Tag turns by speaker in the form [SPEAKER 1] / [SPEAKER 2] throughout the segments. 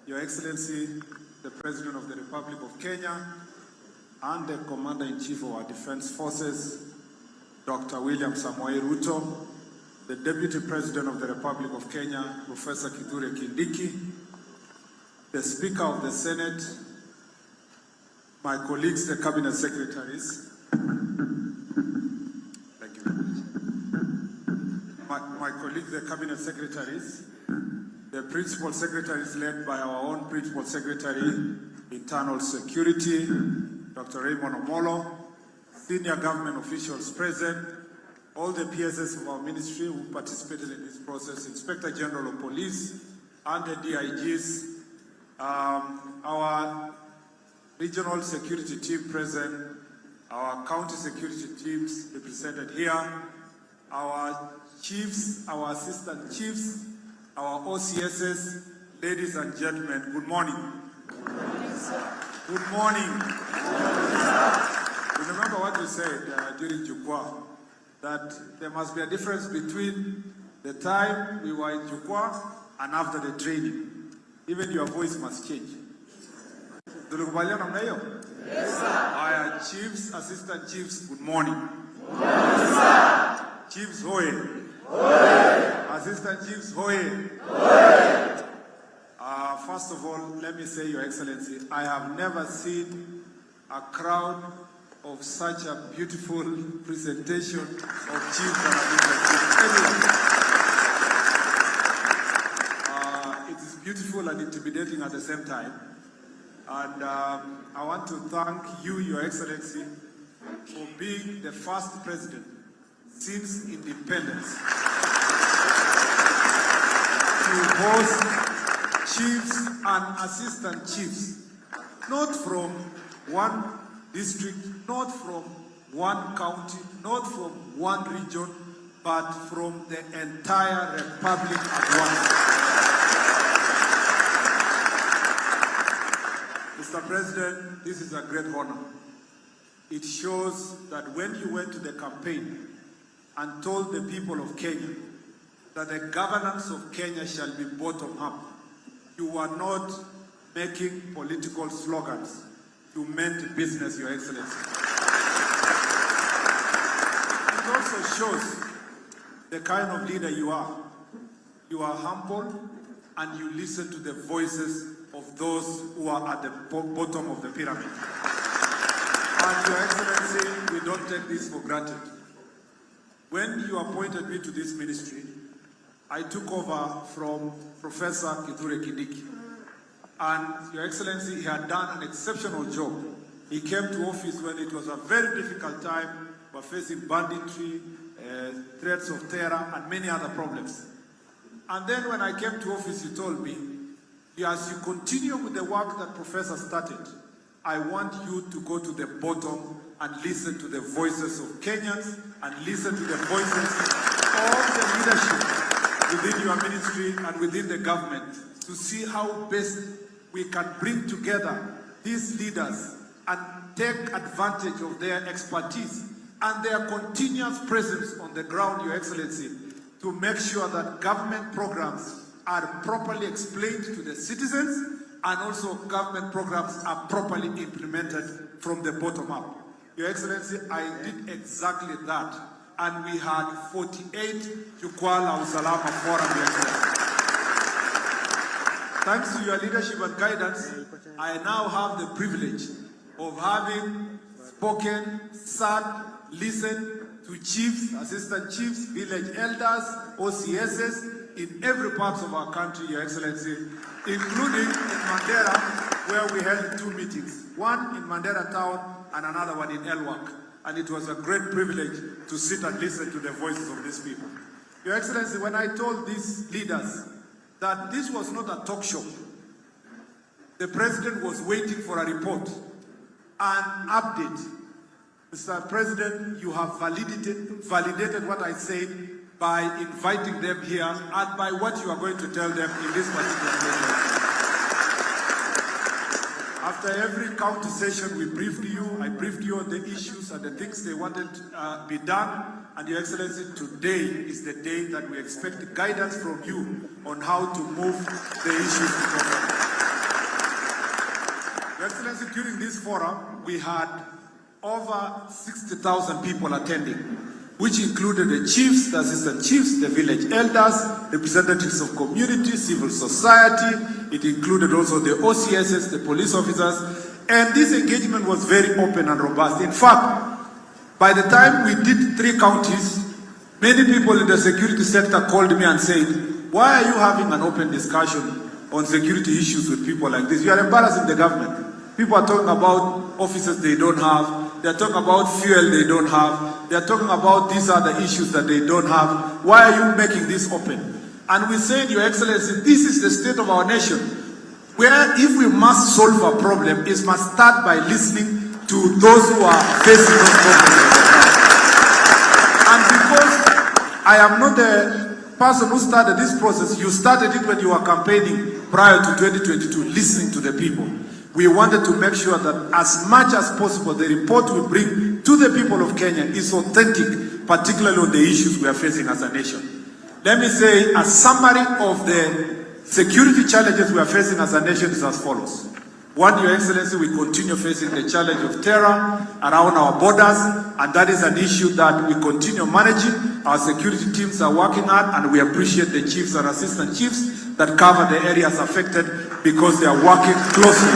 [SPEAKER 1] Your Excellency, the President of the Republic of Kenya, and the Commander-in-Chief of our Defense Forces, Dr. William Samoei Ruto, the Deputy President of the Republic of Kenya, Professor Kithure Kindiki, the Speaker of the Senate, my colleagues, the Cabinet Secretaries, thank you very much. My colleagues, the Cabinet Secretaries, the Principal Secretaries led by our own Principal Secretary, Internal Security, Dr. Raymond Omolo, senior government officials present, all the PSS of our ministry who participated in this process, Inspector General of Police, and the DIGs, our regional security team present, our county security teams represented here, our chiefs, our assistant chiefs, our OCSs, ladies and gentlemen, good morning. Good morning. You remember what we said during Jukwa, that there must be a difference between the time we were in Jukwa and after the training. Even your voice must change. Yes, sir. Our chiefs, assistant chiefs, good morning. Good morning, sir. Chiefs, hoye. Hoye. Assistant chiefs, hoye. Hoye. First of all, let me say, Your Excellency, I have never seen a crowd of such a beautiful presentation of chiefs and assistant chiefs. It is beautiful and intimidating at the same time. And I want to thank you, Your Excellency, for being the first president since independence to host chiefs and assistant chiefs, not from one district, not from one county, not from one region, but from the entire republic at once. Mr. President, this is a great honor. It shows that when you went to the campaign and told the people of Kenya that the governance of Kenya shall be bottom up, you were not making political slogans. You meant business, Your Excellency. It also shows the kind of leader you are. You are humble and you listen to the voices of those who are at the bottom of the pyramid. And Your Excellency, we don't take this for granted. When you appointed me to this ministry, I took over from Professor Kithure Kindiki. And Your Excellency, he had done an exceptional job. He came to office when it was a very difficult time. We were facing banditry, threats of terror, and many other problems. And then when I came to office, he told me, as you continue with the work that Professor started, I want you to go to the bottom and listen to the voices of Kenyans and listen to the voices of the leadership within your ministry and within the government to see how best we can bring together these leaders and take advantage of their expertise and their continuous presence on the ground, Your Excellency, to make sure that government programs are properly explained to the citizens and also government programs are properly implemented from the bottom up. Your Excellency, I did exactly that. And we had 48 Jukwa Usala Forum, Your Excellency. Thanks to your leadership and guidance, I now have the privilege of having spoken, sat, listened to chiefs, assistant chiefs, village elders, OCSs in every part of our country, Your Excellency, including in Mandera, where we held 2 meetings, one in Mandera town and another one in Elwak. And it was a great privilege to sit and listen to the voices of these people. Your Excellency, when I told these leaders that this was not a talk show, the President was waiting for a report, an update. Mr. President, you have validated what I said by inviting them here and by what you are going to tell them in this particular meeting. After every county session, we briefed you. I briefed you on the issues and the things they wanted be done. And Your Excellency, today is the day that we expect guidance from you on how to move the issues forward. Your Excellency, during this forum, we had over 60,000 people attending, which included the chiefs, the assistant chiefs, the village elders, representatives of community, civil society. It included also the OCSs, the police officers, and this engagement was very open and robust. In fact, by the time we did 3 counties, many people in the security sector called me and said, why are you having an open discussion on security issues with people like this? You are embarrassing the government. People are talking about officers they don't have. They are talking about fuel they don't have. They are talking about these are the issues that they don't have. Why are you making this open? And we said, Your Excellency, this is the state of our nation, where if we must solve a problem, it must start by listening to those who are facing those problems. And because I am not the person who started this process, you started it when you were campaigning prior to 2022, listening to the people. We wanted to make sure that as much as possible, the report we bring to the people of Kenya is authentic, particularly on the issues we are facing as a nation. Let me say a summary of the security challenges we are facing as a nation is as follows. 1, Your Excellency, we continue facing the challenge of terror around our borders, and that is an issue that we continue managing. Our security teams are working hard, and we appreciate the chiefs and assistant chiefs that cover the areas affected because they are working closely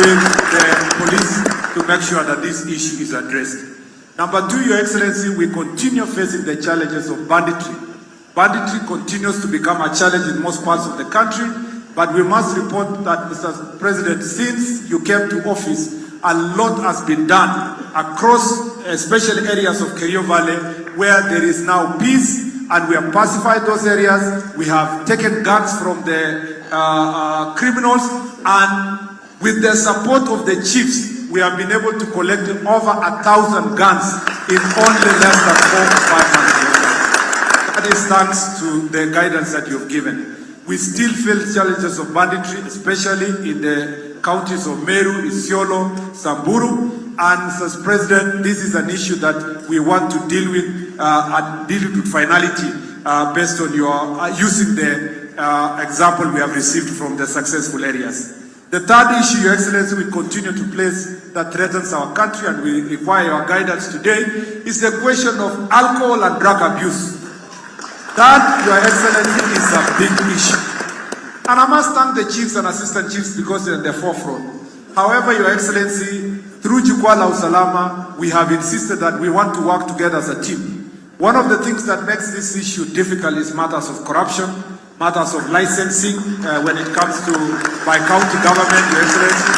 [SPEAKER 1] with the police to make sure that this issue is addressed. Number 2, Your Excellency, we continue facing the challenges of banditry. Banditry continues to become a challenge in most parts of the country, but we must report that, Mr. President, since you came to office, a lot has been done across especially areas of Kerio Valley where there is now peace, and we have pacified those areas. We have taken guns from the criminals, and with the support of the chiefs, we have been able to collect over 1,000 guns in only less than 4 to 5 months. That is thanks to the guidance that you've given. We still feel challenges of banditry, especially in the counties of Meru, Isiolo, Samburu. And Mr. President, this is an issue that we want to deal with and deal with finality based on your using the example we have received from the successful areas. The third issue, Your Excellency, we continue to place that threatens our country and we require your guidance today is the question of alcohol and drug abuse. That, Your Excellency, is a big issue. And I must thank the chiefs and assistant chiefs because they're in the forefront. However, Your Excellency, through Jukwa Usalama, we have insisted that we want to work together as a team. One of the things that makes this issue difficult is matters of corruption, matters of licensing when it comes to by county government, Your Excellency.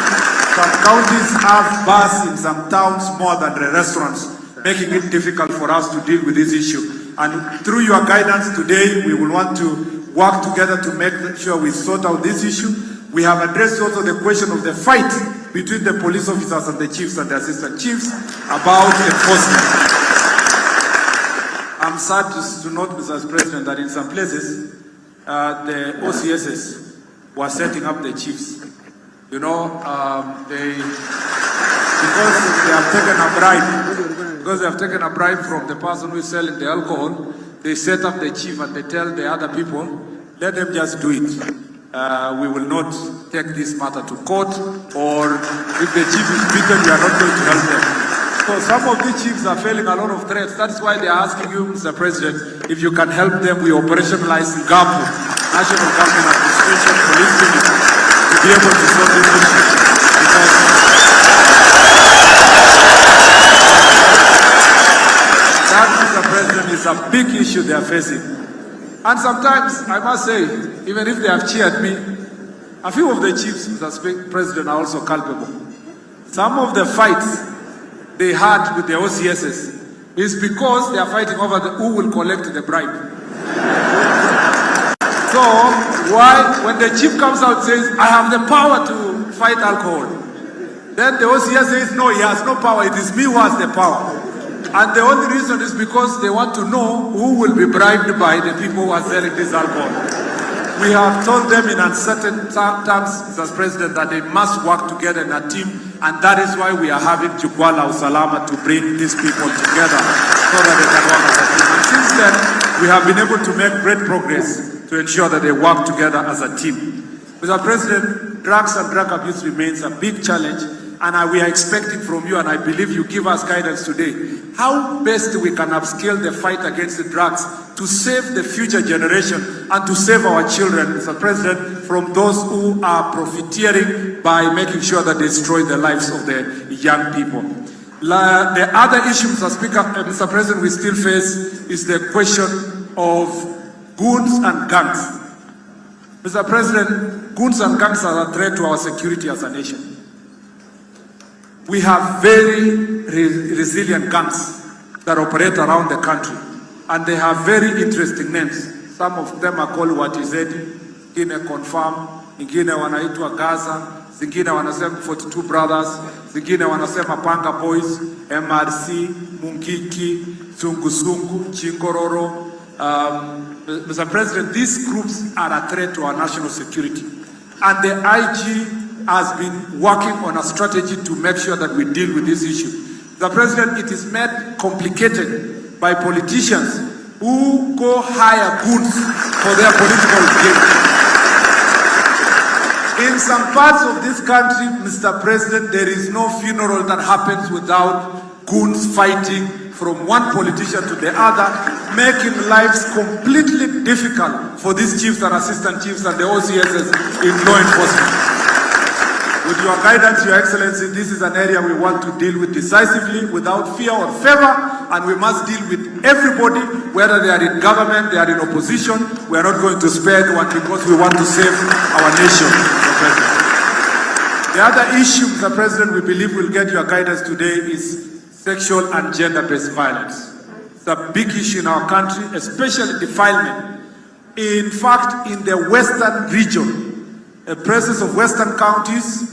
[SPEAKER 1] Some counties have bars in some towns more than the restaurants, making it difficult for us to deal with this issue. And through your guidance today, we will want to work together to make sure we sort out this issue. We have addressed also the question of the fight between the police officers and the chiefs and the assistant chiefs about enforcement. I'm sad to note, Mr. President, that in some places, the OCSs were setting up the chiefs. You know, because they have taken a bribe from the person who is selling the alcohol, they set up the chief and they tell the other people, let them just do it. We will not take this matter to court, or if the chief is beaten, we are not going to help them. So some of the chiefs are failing a lot of threats. That's why they are asking you, Mr. President, if you can help them, we operationalize GAPU, National Government Administration Police Unit, to be able to solve this issue. That, Mr. President, is a big issue they are facing. And sometimes, I must say, even if they have cheered me, a few of the chiefs, Mr. President, are also culpable. Some of the fights they had with the OCSs is because they are fighting over who will collect the bribe. So, when the chief comes out and says, I have the power to fight alcohol, then the OCS says, no, he has no power, it is me who has the power. And the only reason is because they want to know who will be bribed by the people who are selling this alcohol. We have told them in uncertain terms, Mr. President, that they must work together in a team, and that is why we are having Jukwa Usala to bring these people together so that they can work as a team. And since then, we have been able to make great progress to ensure that they work together as a team. Mr. President, drugs and drug abuse remains a big challenge, and we are expecting from you, and I believe you give us guidance today, how best we can upscale the fight against the drugs to save the future generation and to save our children, Mr. President, from those who are profiteering by making sure that they destroy the lives of the young people. The other issue, Mr. President, we still face is the question of goons and gangs. Mr. President, goons and gangs are a threat to our security as a nation. We have very resilient gangs that operate around the country, and they have very interesting names. Some of them are called Watizedi, ingine Confirm, ingine wanaitwa Gaza, zingine wanasema 42 Brothers, zingine wanasema Panga Boys, MRC, Munkiki, Sungu, Chingororo. Mr. President, these groups are a threat to our national security, and the IG has been working on a strategy to make sure that we deal with this issue. Mr. President, it is made complicated by politicians who go hire goons for their political gain. In some parts of this country, Mr. President, there is no funeral that happens without goons fighting from one politician to the other, making lives completely difficult for these chiefs and assistant chiefs and the OCSs in law enforcement. With your guidance, Your Excellency, this is an area we want to deal with decisively, without fear or favor, and we must deal with everybody, whether they are in government, they are in opposition. We are not going to spare anyone because we want to save our nation, Mr. President. The other issue, Mr. President, we believe will get your guidance today is sexual and gender-based violence. It's a big issue in our country, especially defilement. In fact, in the western region, places of western counties,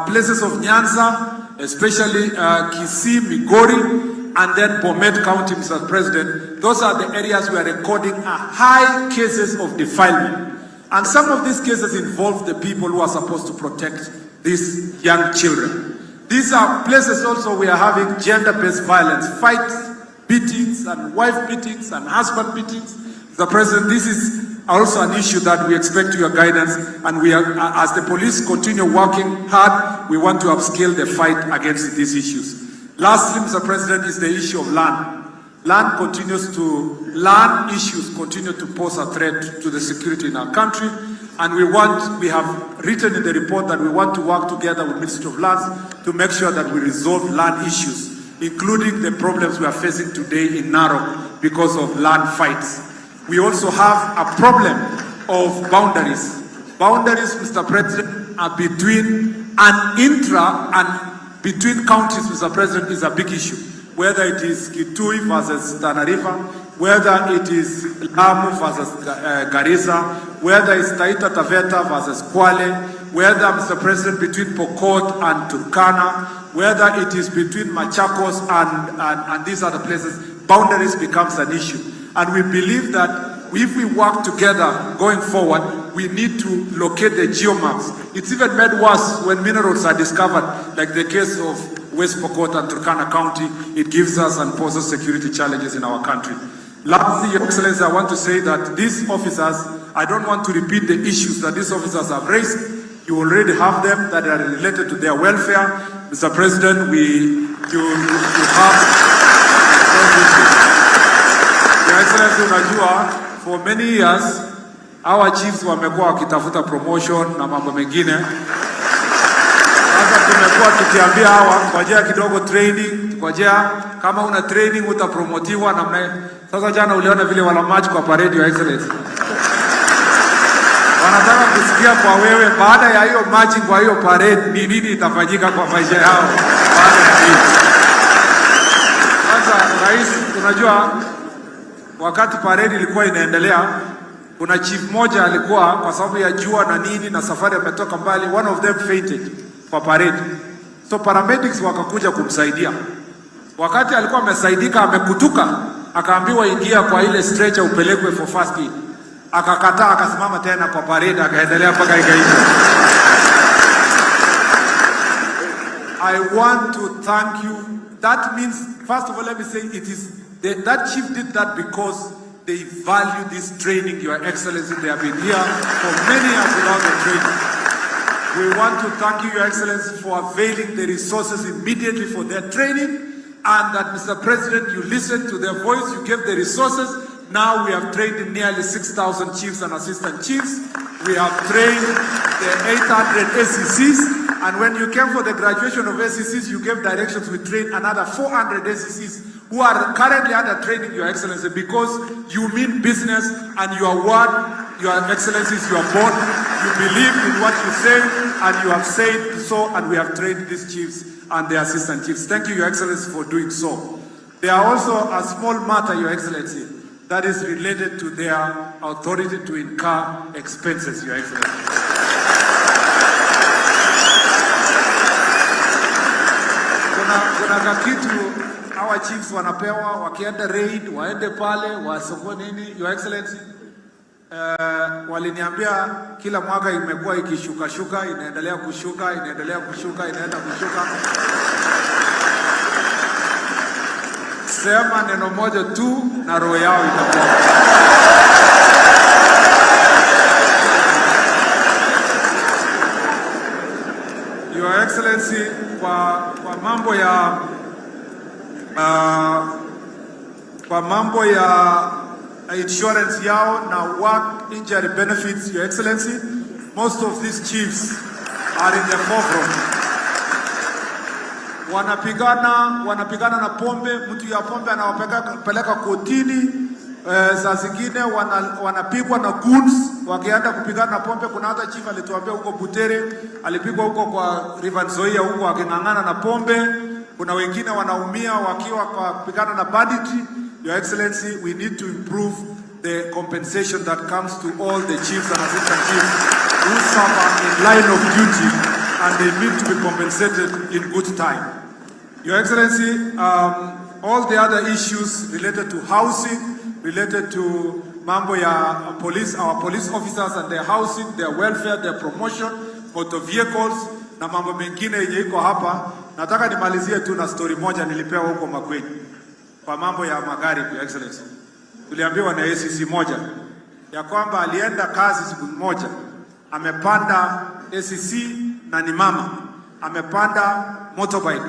[SPEAKER 1] places of Nyanza, especially Kisii, Migori, and then Bomet County, Mr. President, those are the areas we are recording high cases of defilement. And some of these cases involve the people who are supposed to protect these young children. These are places also we are having gender-based violence, fights, beatings, and wife beatings, and husband beatings. Mr. President, this is also an issue that we expect your guidance, and we are, as the police continue working hard, we want to upscale the fight against these issues. Lastly, Mr. President, is the issue of land. Land issues continue to pose a threat to the security in our country, and we have written in the report that we want to work together with Ministry of Lands to make sure that we resolve land issues, including the problems we are facing today in Narok because of land fights. We also have a problem of boundaries. Boundaries, Mr. President, are between an intra and between counties, Mr. President, is a big issue. Whether it is Kitui versus Tana River, whether it is Lamu versus Garissa, whether it's Taita Taveta versus Kwale, whether, Mr. President, between Pokot and Turkana, whether it is between Machakos and these other places, boundaries becomes an issue. And we believe that if we work together going forward, we need to locate the geomaps. It's even made worse when minerals are discovered, like the case of West Pokot and Turkana County. It gives us and poses security challenges in our country. Lastly, Your Excellency, I want to say that these officers, I don't want to repeat the issues that these officers have raised. You already have them that are related to their welfare. Mr. President, you have Your Excellency, unajua, for many years, our chiefs wamekuwa wakitafuta promotion na mambo mengine. Sasa tumekuwa tukiambia hawa, ngojea kidogo training, ngojea kama una training utapromotiwa na mna. Sasa jana uliona vile wala match kwa parade, Your Excellency. Wanataka kusikia kwa wewe baada ya hiyo match kwa hiyo parade ni nini itafanyika kwa maisha yao baada ya hiyo. Sasa rais, unajua wakati parade ilikuwa inaendelea, kuna chief moja alikuwa kwa sababu ya jua na nini na safari ametoka mbali, one of them fainted kwa parade. So paramedics wakakuja kumsaidia. Wakati alikuwa amesaidika amekutuka, akaambiwa ingia kwa ile stretcher upelekwe for first aid. akakataa akasimama tena kwa parade akaendelea mpaka ikaisha. I want to thank you. That means, first of all, let me say that chief did that because they value this training, Your Excellency. They have been here for many years without the training. We want to thank you, Your Excellency, for availing the resources immediately for their training, and that, Mr. President, you listened to their voice, you gave the resources. Now we have trained nearly 6,000 chiefs and assistant chiefs. We have trained the 800 SECs, and when you came for the graduation of SECs, you gave directions. We trained another 400 SECs who are currently under training, Your Excellency, because you mean business and your word, Your Excellency, is your board. You believe in what you say, and you have said so, and we have trained these chiefs and the assistant chiefs. Thank you, Your Excellency, for doing so. There are also a small matter, Your Excellency, that is related to their authority to incur expenses, Your Excellency. Kuna kakitu hawa chiefs wanapewa wakienda raid, waende pale, wasoko nini, Your Excellency. Waliniambia kila mwaka imekuwa ikishuka, inaendelea kushuka, inaenda kushuka. Sema neno moja tu na roho yao itakuwa. Your Excellency, kwa mambo ya insurance yao na work injury benefits, Your Excellency, most of these chiefs are in the forefront. Wanapigana na pombe, mtu ya pombe anawapeleka kotini. Saa zingine wanapigwa na goons wakienda kupigana na pombe. Kuna hata chief alituambia huko Butere alipigwa huko kwa River Nzoia huko akingangana na pombe. Kuna wengine wanaumia wakiwa kwa kupigana na banditry. Your Excellency, we need to improve the compensation that comes to all the chiefs and assistant chiefs who suffer in line of duty, and they need to be compensated in good time. Your Excellency, all the other issues related to housing, related to mambo ya police, our police officers and their housing, their welfare, their promotion, motor vehicles, na mambo mengine yenye iko hapa. Nataka nimalizie tu na story moja nilipewa huko Makweni. Kwa mambo ya magari, Your Excellency. Tuliambiwa na ACC moja ya kwamba alienda kazi siku moja, amepanda ACC na ni mama, amepanda motorbike,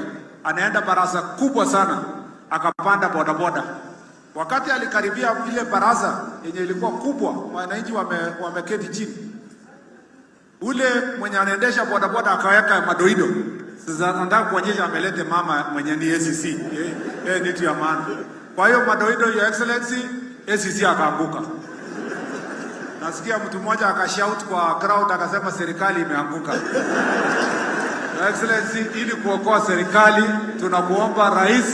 [SPEAKER 1] anaenda baraza kubwa sana, akapanda bodaboda. Wakati alikaribia ile baraza yenye ilikuwa kubwa, wananchi wameketi chini. Ule mwenye anaendesha bodaboda akaweka madoido. Sasa nataka kuonyesha amelete mama mwenye ni ACC. Ni tu ya maana. Kwa hiyo madoido, Your Excellency, ACC akaanguka. Nasikia mtu mmoja akashout kwa crowd akasema serikali imeanguka. Your Excellency, ili kuokoa serikali, tunakuomba rais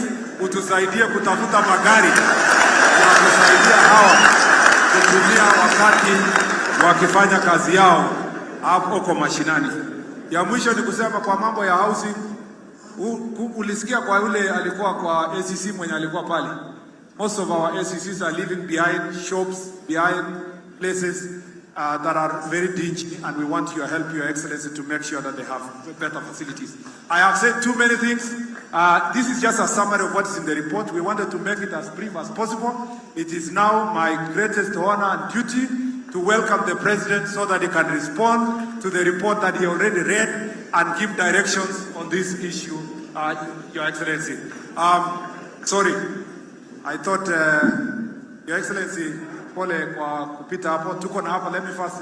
[SPEAKER 1] utusaidie kutafuta magari ya kusaidia hawa kutumia wakati wakifanya kazi yao hapo kwa mashinani. Ya mwisho ni kusema kwa mambo ya housing, ulisikia kwa yule alikuwa kwa ACC mwenye alikuwa pale. Most of our ACCs are living behind shops, behind places that are very dingy, and we want your help, Your Excellency, to make sure that they have better facilities. I have said too many things. This is just a summary of what is in the report. We wanted to make it as brief as possible. It is now my greatest honor and duty to welcome the President so that he can respond to the report that he already read and give directions on this issue, Your Excellency. Sorry, I thought, Your Excellency, pole kwa kupita hapo. Tuko na hapa, let me first